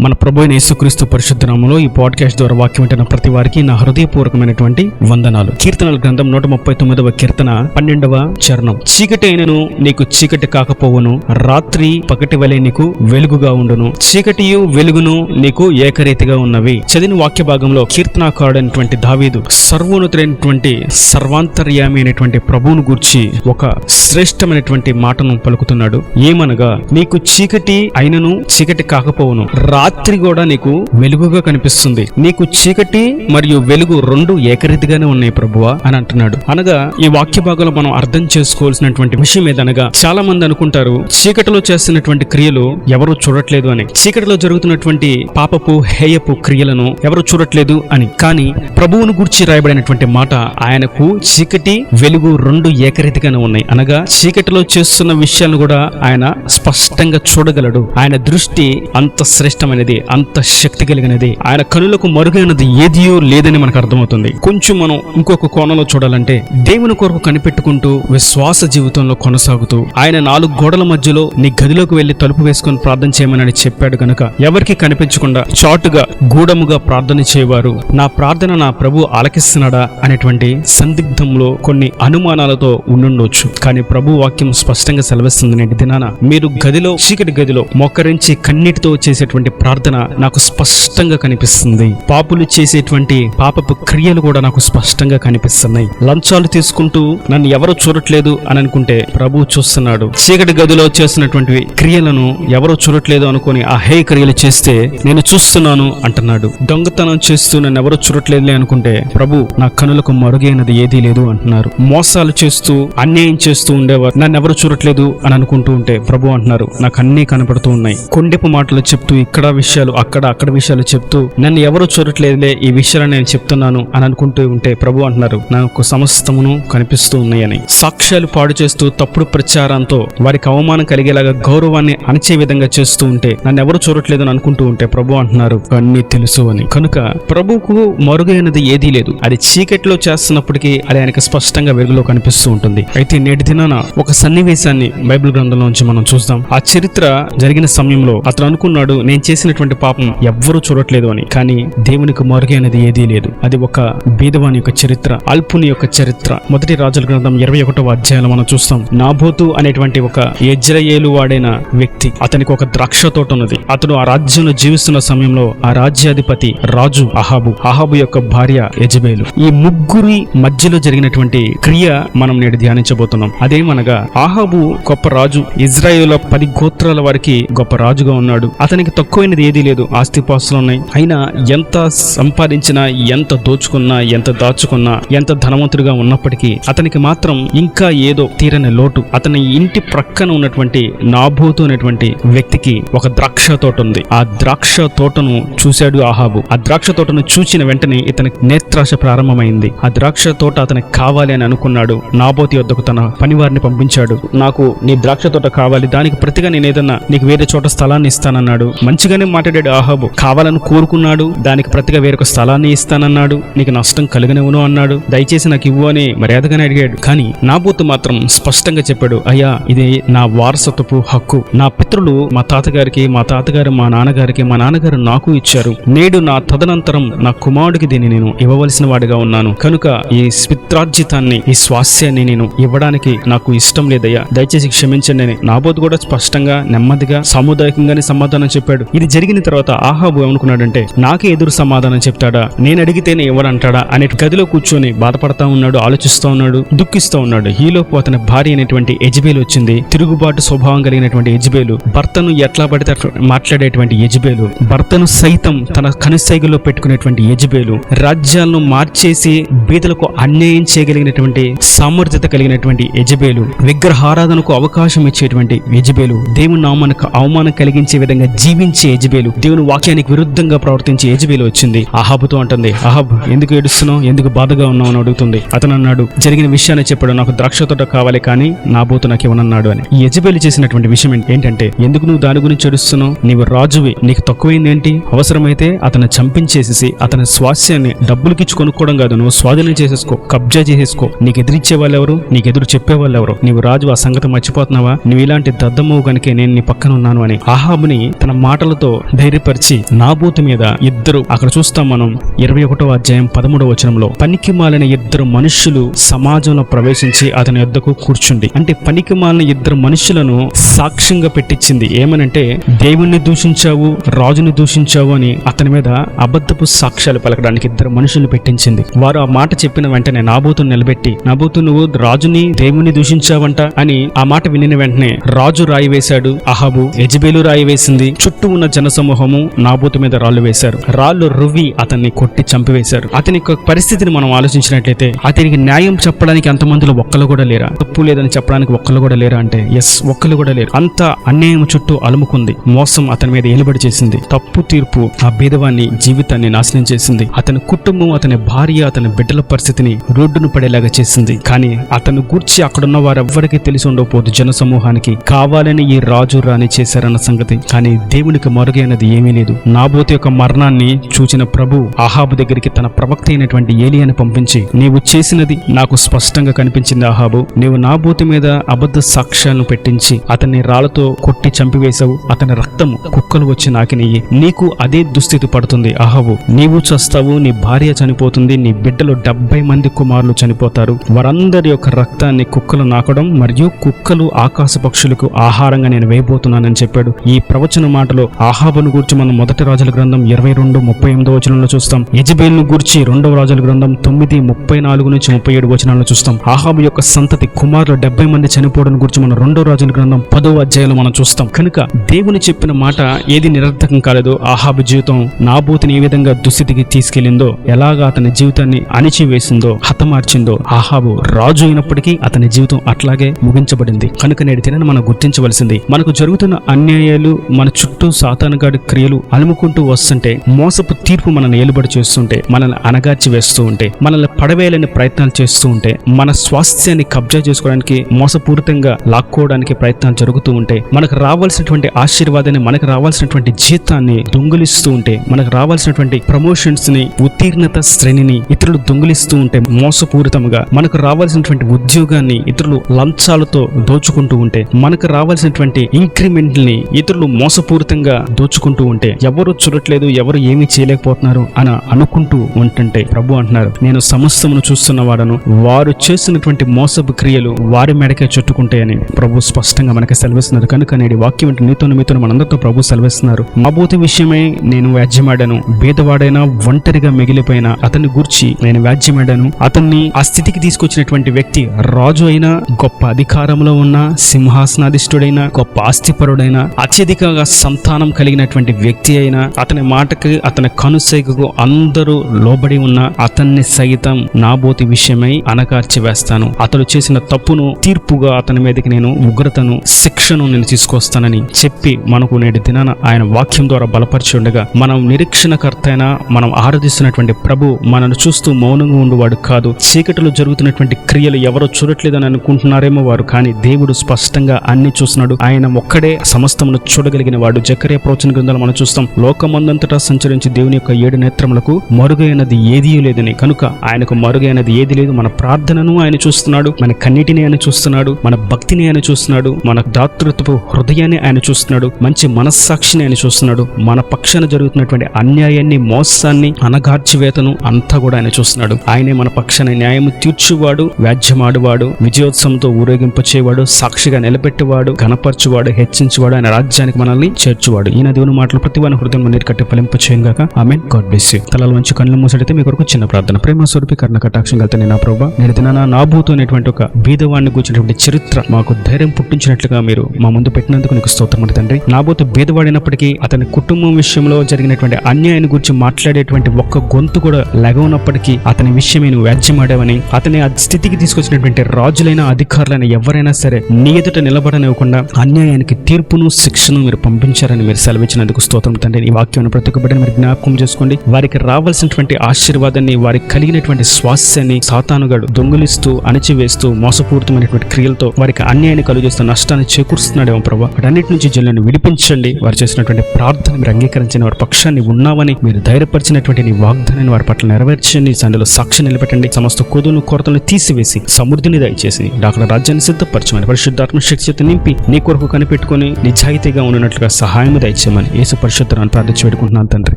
మన ప్రభువైన యేసుక్రీస్తు పరిశుద్ధ నామములో ఈ పాడ్కాస్ట్ ద్వారా వాక్యం వింటున్న ప్రతి వారికి నా హృదయపూర్వకమైనటువంటి వందనాలు. కీర్తనల గ్రంథం 139వ కీర్తన 12వ చరణం. చీకటి అయినను నీకు చీకటి కాకపోవును, రాత్రి పగటి వలె నీకు వెలుగుగా ఉండును, చీకటియు వెలుగును నీకు ఏకరీతిగా ఉన్నవి. చదివిన వాక్య భాగంలో కీర్తనాకారుడైనటువంటి దావీదు సర్వోన్నతుడైనటువంటి సర్వాంతర్యామి అయినటువంటి ప్రభువును గూర్చి ఒక శ్రేష్టమైనటువంటి మాటను పలుకుతున్నాడు. ఏమనగా, నీకు చీకటి అయినను చీకటి కాకపోవును, రాత్రి కూడా నీకు వెలుగుగా కనిపిస్తుంది. నీకు చీకటి మరియు వెలుగు రెండు ఏకరీతిగానే ఉన్నాయి ప్రభువా అని అంటున్నాడు. అనగా ఈ వాక్య భాగంలో మనం అర్థం చేసుకోవాల్సినటువంటి విషయం ఏదనగా, చాలా మంది అనుకుంటారు చీకటిలో చేస్తున్నటువంటి క్రియలు ఎవరు చూడట్లేదు అని, చీకటిలో జరుగుతున్నటువంటి పాపపు హేయపు క్రియలను ఎవరు చూడట్లేదు అని. కానీ ప్రభువును గూర్చి రాయబడినటువంటి మాట, ఆయనకు చీకటి వెలుగు రెండు ఏకరీతిగానే ఉన్నాయి. అనగా చీకటిలో చేస్తున్న విషయాలను కూడా ఆయన స్పష్టంగా చూడగలడు. ఆయన దృష్టి అంత శ్రేష్టమైనది, అంత శక్తి కలిగినది. ఆయన కనులకు మరుగైనది ఏదియో లేదని మనకు అర్థమవుతుంది. కొంచెం మనం ఇంకొక కోణంలో చూడాలంటే, దేవుని కొరకు కనిపెట్టుకుంటూ విశ్వాస జీవితంలో కొనసాగుతూ ఆయన 4 గోడల మధ్యలో నీ గదిలోకి వెళ్లి తలుపు వేసుకొని ప్రార్థన చేయమని చెప్పాడు గనుక, ఎవరికి కనిపించకుండా చాటుగా గూఢముగా ప్రార్థన చేయవారు నా ప్రార్థన నా ప్రభు ఆలకిస్తున్నాడా అనేటువంటి సందిగ్ధంలో కొన్ని అనుమానాలతో ఉండుండొచ్చు. కానీ ప్రభు వాక్యం స్పష్టంగా సెలవిస్తుంది, నేటి దినాన మీరు గదిలో, చీకటి గదిలో మోకరించి కన్నీటితో చేసేటువంటి ప్రార్థన నాకు స్పష్టంగా కనిపిస్తుంది. పాపులు చేసేటువంటి పాపపు క్రియలు కూడా నాకు స్పష్టంగా కనిపిస్తున్నాయి. లంచాలు తీసుకుంటూ నన్ను ఎవరు చూడట్లేదు అని అనుకుంటే ప్రభు చూస్తున్నాడు. చీకటి గదిలో చేస్తున్నటువంటి క్రియలను ఎవరు చూడట్లేదు అనుకుని ఆ హేయ క్రియలు చేస్తే నేను చూస్తున్నాను అంటున్నాడు. దొంగతనం చేస్తూ నన్ను ఎవరు చూడట్లేదులే అనుకుంటే ప్రభు నా కనులకు మరుగైనది ఏదీ లేదు అంటున్నారు. మోసాలు చేస్తూ అన్యాయం చేస్తూ ఉండేవారు నన్ను ఎవరు చూడట్లేదు అని అనుకుంటూ ఉంటే ప్రభు అంటున్నారు, నాకు అన్నీ కనపడుతూ ఉన్నాయి. కొండెపు మాటలు చెప్తూ ఇక్కడ విషయాలు అక్కడ విషయాలు చెప్తూ నన్ను ఎవరు చూడట్లేదులే, ఈ విషయాలు నేను చెప్తున్నాను అని అనుకుంటూ ఉంటే ప్రభు అంటున్నారు, నాకు సమస్తమును కనిపిస్తూ ఉన్నాయని. సాక్ష్యాలు పాడు చేస్తూ తప్పుడు ప్రచారంతో వారికి అవమానం కలిగేలాగా గౌరవాన్ని అణచే విధంగా చేస్తూ ఉంటే నన్ను ఎవరు చూడట్లేదు అని అనుకుంటూ ఉంటే ప్రభు అంటున్నారు, అన్నీ తెలుసు అని. కనుక ప్రభువుకు మరుగైనది ఏదీ లేదు. అది చీకటిలో చేస్తున్నప్పటికీ అది ఆయనకు స్పష్టంగా వెలుగులో కనిపిస్తూ ఉంటుంది. అయితే నేటి దినాన ఒక సన్నివేశాన్ని బైబిల్ గ్రంథంలోంచి మనం చూస్తాం. ఆ చరిత్ర జరిగిన సమయంలో అతను అనుకున్నాడు, నేను చేసినటువంటి పాపం ఎవ్వరూ చూడట్లేదు అని. కానీ దేవునికి మరుగైనది ఏదీ లేదు. అది ఒక బీదవాని యొక్క చరిత్ర, అల్పుని యొక్క చరిత్ర. మొదటి రాజుల గ్రంథం 21వ అధ్యాయంలో మనం చూస్తాం. నాబోతు అనేటువంటి ఒక యెజ్రెయేలు వాడైన వ్యక్తి, అతనికి ఒక ద్రాక్ష తోట ఉన్నది. అతను ఆ రాజ్యంలో జీవిస్తున్న సమయంలో ఆ రాజ్యాధిపతి రాజు అహాబు యొక్క భార్య యెజబేలు. ఈ ముగ్గురి మధ్యలో జరిగినటువంటి క్రియ మనం నేడు ధ్యానించబోతున్నాం. అదేమనగా, అహాబు గొప్ప రాజు, ఇజ్రాయేలు 10 గోత్రాల వారికి గొప్ప రాజుగా ఉన్నాడు. అతనికి తక్కువైనది ఏదీ లేదు, ఆస్తిపాస్తులు ఉన్నాయి. అయినా ఎంత సంపాదించినా, ఎంత దోచుకున్నా, ఎంత దాచుకున్నా, ఎంత ధనవంతుడిగా ఉన్నప్పటికీ అతనికి మాత్రం ఇంకా ఏదో తీరని లోటు. అతని ఇంటి ప్రక్కన ఉన్నటువంటి నాబోతు అనేటువంటి వ్యక్తికి ఒక ద్రాక్ష తోట ఉంది. ఆ ద్రాక్ష తోటను చూశాడు అహాబు. ఆ ద్రాక్ష తోటను చూసిన వెంటనే ఇతనికి నేత్రాశ ప్రారంభమైంది. ఆ ద్రాక్ష తోట అతనికి కావాలి అని అనుకున్నాడు. నాబోతు వద్దకు తన పనివారిని పంపించాడు. నాకు నీ ద్రాక్ష తోట కావాలి, దానికి ప్రతిగా నేను ఏదన్నా నీకు వేరే చోట స్థలాన్ని ఇస్తానన్నాడు. మంచిగానే మాట్లాడాడు అహాబు. కావాలని కోరుకున్నాడు, దానికి ప్రతిగా వేరొక స్థలాన్ని ఇస్తానన్నాడు. నీకు నష్టం కలుగనివ్వను అన్నాడు. దయచేసి నాకు ఇవ్వు అని మర్యాదగానే అడిగాడు. కానీ నాబోతు మాత్రం స్పష్టంగా చెప్పాడు, అయ్యా, ఇది నా వారసత్వపు హక్కు. నా పితరులు మా తాతగారికి, మా తాతగారు మా నాన్నగారికి, మా నాన్నగారు నాకు ఇచ్చారు. నేడు నా తదనంతరం నా కుమారుడికి దీన్ని నేను ఇవ్వవలసిన వాడిగా ఉన్నాను. కనుక ఈ పిత్రార్జితాన్ని, ఈ స్వాస్యాన్ని నేను ఇవ్వడానికి నాకు ఇష్టం లేదయ్యా, దయచేసి క్షమించండి అని నాబోతు కూడా స్పష్టంగా, నెమ్మదిగా, సాముదాయికంగానే సమాధానం చెప్పాడు. ఇది జరిగిన తర్వాత అహాబు ఏమనుకున్నాడంటే, నాకే ఎదురు సమాధానం చెప్తాడా, నేను అడిగితేనే ఇవ్వడంటాడా అనే గదిలో కూర్చొని బాధపడతా ఉన్నాడు, ఆలోచిస్తూ ఉన్నాడు, దుఃఖిస్తూ ఉన్నాడు. ఈలోపు అతని భార్య అయినటువంటి యెజబేలు వచ్చింది. తిరుగుబాటు స్వభావం కలిగినటువంటి యెజబేలు, భర్తను ఎట్లా పడితే మాట్లాడేటువంటి యెజబేలు, భర్తను సైతం తన కనుసైగులో పెట్టుకునేటువంటి యెజబేలు, రాజ్యాలను మార్చేసి బీదలకు అన్యాయం చేయగలిగినటువంటి సామర్థ్యత కలిగినటువంటి యెజబేలు, విగ్రహారాధనకు అవకాశం ఇచ్చేటువంటి యెజబేలు, దేవుని నామానికి అవమానం కలిగించే విధంగా జీవించే యెజబేలు, దేవుని వాక్యానికి విరుద్ధంగా ప్రవర్తించే యెజబేలు వచ్చింది. అహాబుతో అంటుంది, అహాబ్, ఎందుకు ఏడుస్తున్నావు, ఎందుకు బాధగా ఉన్నావు అని అడుగుతుంది. అతను అన్నాడు, జరిగిన విషయాన్ని చెప్పాడు, నాకు ద్రాక్ష తోట కావాలి కానీ నాబోతు నాకు ఇవ్వనన్నాడు అని. ఈ యెజబేలు చేసినటువంటి విషయం ఏంటంటే, ఎందుకు నువ్వు దాని గురించి ఏడుస్తున్నావు, నీవు రాజువి, నీకు తక్కువైంది ఏంటి, అవసరమైతే అతను చంపించేసి అతని స్వాస్యాన్ని డబ్బులకిచ్చి కొనుక్కోవడం కాదు, నువ్వు స్వాధీనం చేసేసుకో, కబ్జా చేసేసుకో. నీకు ఎదిరించే వాళ్ళు ఎవరు, నీకు ఎదురు చెప్పే వాళ్ళు ఎవరు, నీవు రాజు, ఆ సంగతి మర్చిపోతున్నావా, నువ్వు ఇలాంటి దద్దమ్మవు కనుకే నేను నీ పక్కన ఉన్నాను అని అహాబుని తన మాటలతో రాళ్లతో ధైర్యపరిచి నాబోతు మీద ఇద్దరు, అక్కడ చూస్తాం మనం 21వ అధ్యాయం 13వ వచనంలో, పనికిమాలిన ఇద్దరు మనుషులు సమాజంలో ప్రవేశించి అతని యొద్దకు కూర్చుండి, అంటే పనికిమాలిన ఇద్దరు మనుషులను సాక్ష్యంగా పెట్టించింది. ఏమనంటే దేవుణ్ణి దూషించావు, రాజుని దూషించావు అని అతని మీద అబద్ధపు సాక్ష్యాలు పలకడానికి ఇద్దరు మనుషుల్ని పెట్టించింది. వారు ఆ మాట చెప్పిన వెంటనే నాబోతును నిలబెట్టి, నాబోతు నువ్వు రాజుని దేవుణ్ణి దూషించావంట అని ఆ మాట వినిన వెంటనే రాజు రాయి వేశాడు, అహాబు యెజెబెలు రాయి వేసింది, చుట్టూ ఉన్న జనసమూహము నాబోతు మీద రాళ్లు వేశారు. రాళ్లు రువ్వి అతన్ని కొట్టి చంపివేశారు. అతని పరిస్థితిని మనం ఆలోచించినట్లయితే అతనికి న్యాయం చెప్పడానికి అంతమందిలో ఒక్కరు కూడా లేరా? తప్పు లేదని చెప్పడానికి ఒక్కరు కూడా లేరా అంటే ఎస్, ఒక్కరు కూడా లేరు. అంత అన్యాయం చుట్టూ అలుముకుంది. మోసం అతని మీద ఏలుబడి చేసింది. తప్పు తీర్పు ఆ బీదవాన్ని జీవితాన్ని నాశనం చేసింది. అతని కుటుంబం, అతని భార్య, అతని బిడ్డల పరిస్థితిని రోడ్డును పడేలాగా చేసింది. కానీ అతను గూర్చి అక్కడున్న వారెవ్వరికీ తెలిసి ఉండకపోదు జన సమూహానికి, కావాలని ఈ రాజు రాణి చేశారన్న సంగతి. కానీ దేవునికి మరుగైనది ఏమీ లేదు. నాబోతు యొక్క మరణాన్ని చూచిన ప్రభు అహాబు దగ్గరికి తన ప్రవక్త అయినటువంటి ఏలియాని పంపించి, నీవు చేసినది నాకు స్పష్టంగా కనిపించింది అహాబు. నీవు నాబోతు మీద అబద్ధ సాక్ష్యాలను పెట్టించి అతన్ని రాళ్లతో కొట్టి చంపివేశావు. అతని రక్తము కుక్కలు వచ్చి నాకినయ్యి. నీకు అదే దుస్థితి పడుతుంది అహాబు. నీవు చస్తావు, నీ భార్య చనిపోతుంది, నీ బిడ్డలు 70 మంది కుమారులు చనిపోతారు. వారందరి యొక్క రక్తాన్ని కుక్కలు నాకడం మరియు కుక్కలు ఆకాశ పక్షులకు ఆహారంగా నేను వేయబోతున్నానని చెప్పాడు. ఈ ప్రవచన మాటలో అహాబును గూర్చి మనం మొదటి రాజుల గ్రంథం 22:38 వచనంలో చూస్తాం. యెజెబెలును గూర్చి 2వ రాజుల గ్రంథం 9:34 నుంచి 37 వచనాలను చూస్తాం. అహాబు యొక్క సంతతి కుమారులు 70 మంది చనిపోవడం గురించి మనం 2వ రాజుల గ్రంథం 10వ అధ్యాయంలో మనం చూస్తాం. కనుక దేవుని చెప్పిన మాట ఏది నిరర్థకం కాలేదో, అహాబు జీవితం నాబోతుని ఏ విధంగా దుస్థితికి తీసుకెళ్లిందో, ఎలాగా అతని జీవితాన్ని అణిచివేసిందో, హతమార్చిందో, అహాబు రాజు అయినప్పటికీ అతని జీవితం అట్లాగే ముగించబడింది. కనుక నేటి దినాన్ని మనం గుర్తించవలసింది, మనకు జరుగుతున్న అన్యాయాలు, మన చుట్టూ సాతానుగాడి క్రియలు అలుముకుంటూ వస్తుంటే, మోసపు తీర్పు మనల్ని ఏలుబడి చేస్తుంటే, మనల్ని అణగార్చి వేస్తూ ఉంటే, మనల్ని పడవేయాలని ప్రయత్నాలు చేస్తూ ఉంటే, మన స్వాస్థ్యాన్ని కబ్జా చేసుకోవడానికి, మోసపూరితంగా లాక్కోవడానికి ప్రయత్నాలు జరుగుతూ ఉంటే, మనకు రావాల్సినటువంటి ఆశీర్వాదాన్ని, మనకు రావాల్సినటువంటి జీతాన్ని దొంగిలిస్తూ ఉంటే, మనకు రావాల్సినటువంటి ప్రమోషన్స్ ని, ఉత్తీర్ణత శ్రేణిని ఇతరులు దొంగిలిస్తూ ఉంటే, మోసపూరితంగా మనకు రావాల్సినటువంటి ఉద్యోగాన్ని ఇతరులు లంచాలతో దోచుకుంటూ ఉంటే, మనకు రావాల్సినటువంటి ఇంక్రిమెంట్ ని ఇతరులు మోసపూరితంగా దోచుకుంటూ ఉంటే, ఎవరు చూడట్లేదు, ఎవరు ఏమీ చేయలేకపోతున్నారు అని అనుకుంటూ ఉంటుంటే, ప్రభు అంటున్నారు, నేను సమస్తమును చూస్తున్నవాడను, వారు చేస్తున్నటువంటి మోసపు క్రియలు వారి మెడకే చుట్టుకుంటాయని ప్రభు స్పష్టంగా మనకి సెలవిస్తున్నారు. కనుక నేటి వాక్యం అంటే మీతో మనందరితో ప్రభు సెలవిస్తున్నారు. నాబోతు విషయమై నేను వ్యాజ్యమాడాను, బీదవాడైనా ఒంటరిగా మిగిలిపోయిన అతన్ని గూర్చి నేను వ్యాజ్యమాడాను. అతన్ని ఆ స్థితికి తీసుకొచ్చినటువంటి వ్యక్తి రాజు అయినా, గొప్ప అధికారంలో ఉన్న, సింహాసనాధిష్ఠుడైన, గొప్ప ఆస్తిపరుడైన, అత్యధికంగా సంతానం కలిగినటువంటి వ్యక్తి అయినా, అతని మాటకి, అతని కనుసైగకు అందరూ లోబడి ఉన్న అతన్ని సైతం నాబోతు విషయమై అణగార్చి వేస్తాను. అతడు చేసిన తప్పును తీర్పుగా అతని మీదకి నేను ఉగ్రతను, శిక్షను నేను తీసుకొస్తానని చెప్పి మనకు నేటి దినాన ఆయన వాక్యం ద్వారా బలపరిచి ఉండగా, మనం నిరీక్షణకర్త అయినా, మనం ఆరాధిస్తున్నటువంటి ప్రభు మనను చూస్తూ మౌనంగా ఉండేవాడు కాదు. చీకటిలో జరుగుతున్నటువంటి క్రియలు ఎవరో చూడట్లేదని అనుకుంటున్నారేమో వారు, కానీ దేవుడు స్పష్టంగా అన్ని చూస్తున్నాడు. ఆయన ఒక్కడే సమస్తమును చూడగలిగిన వాడు. జకర్యా ప్రవచన గ్రంథాలు మనం చూస్తాం, లోకమందంతటా సంచరించి దేవుని యొక్క 7 నేత్రములకు మరుగైనది ఏదీ లేదని. కనుక ఆయనకు మరుగైనది ఏది లేదు. మన ప్రార్థనను ఆయన చూస్తున్నాడు, మన కన్నిటిని ఆయన చూస్తున్నాడు, మన భక్తిని ఆయన చూస్తున్నాడు, మన దాతృత్వపు హృదయాన్ని ఆయన చూస్తున్నాడు, మంచి మనస్సాక్షిని ఆయన చూస్తున్నాడు, మన పక్షాన జరుగుతున్నటువంటి అన్యాయాన్ని, మోసాన్ని, అణగార్చివేతను అంతా కూడా ఆయన చూస్తున్నాడు. ఆయనే మన పక్షాన న్యాయం తీర్చువాడు, వ్యాజ్యమాడువాడు, విజయోత్సవంతో ఊరేగింపచేవాడు, సాక్షిగా నిలబెట్టేవాడు, ఘనపరచువాడు, హెచ్చించువాడు, ఆయన రాజ్యానికి మనల్ని చేర్చువాడు. ఈయన దేవుని మాటలు ప్రతి వాని హృదయం నీరు కట్టి ఫలింపచేయంగాక. ఆమేన్. God bless you. తలల వంచి కళ్ళు మూసడితే మీ కొరకు చిన్న ప్రార్థన. ప్రేమ స్వరూపి కర్ణ కటాక్షం కలితే నా ప్రభా, నేను దినాన నాబోతు అనేటువంటి ఒక బీదవాడిని కూర్చున్నటువంటి చరిత్ర మాకు ధైర్యం పుట్టించినట్లుగా మీరు మా ముందు పెట్టినందుకు నీకు స్తోత్రములు తండ్రి. నాబోతు బీదవాడినప్పటికీ అతని కుటుంబం విషయంలో జరిగినటువంటి అన్యాయాన్ని గురించి మాట్లాడేటువంటి ఒక్క గొంతు కూడా లెగవనప్పటికీ అతని విషయమే నువ్వు వ్యాజ్యమాడావని, అతని ఆ స్థితికి తీసుకొచ్చినటువంటి రాజులైన, అధికారులైన ఎవరైనా సరే నీ ఎదుట నిలబడనివ్వకుండా అన్యాయానికి తీర్పును, శిక్షను మీరు పంపించారని మీరు సెలవిచ్చినందుకు స్తోత్రం తండ్రి. ఈ వాక్యాన్ని ప్రతి ఒక్క బిడ్డను మీరు జ్ఞాపకం చేసుకోండి. వారికి రావాల్సినటువంటి ఆశీర్వాదాన్ని, వారికి కలిగినటువంటి స్వాస్థ్యాన్ని సాతానుగాడు దొంగిలిస్తూ, అణచివేస్తూ, మోసపూరితమైనటువంటి క్రియలతో వారికి అన్యాయాన్ని కలుగజేస్తూ నష్టాన్ని చేకూరుస్తున్నాడేమో ప్రభావ. వాటన్నిటి నుంచి జల్లను విడిపించండి. వారు చేసినటువంటి ప్రార్థన మీరు అంగీకరించిన వారి పక్షాన్ని ఉన్నామని మీరు ధైర్యపరిచినటువంటి నీ వాగ్దానాన్ని వారి పట్ల నెరవేర్చండి. సందులో సాక్షి నిలబెట్టండి. సమస్త కొదును, కొరతలను తీసివేసి సమృద్ధిని దయచేసి డాక్టర్ రాజ్యాన్ని సిద్ధపరచమని, పరిశుద్ధాత్మ శక్తి నింపి నీ కొరకు కనిపెట్టుకుని నిజాయితీగా ఉన్నట్లుగా సహాయం దయచేసి దయచేయమని యేసు పరిశుద్ధ నామమున ప్రార్థించి వేడుకుంటున్నాను తండ్రి.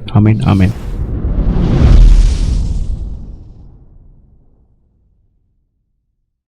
ఆమేన్.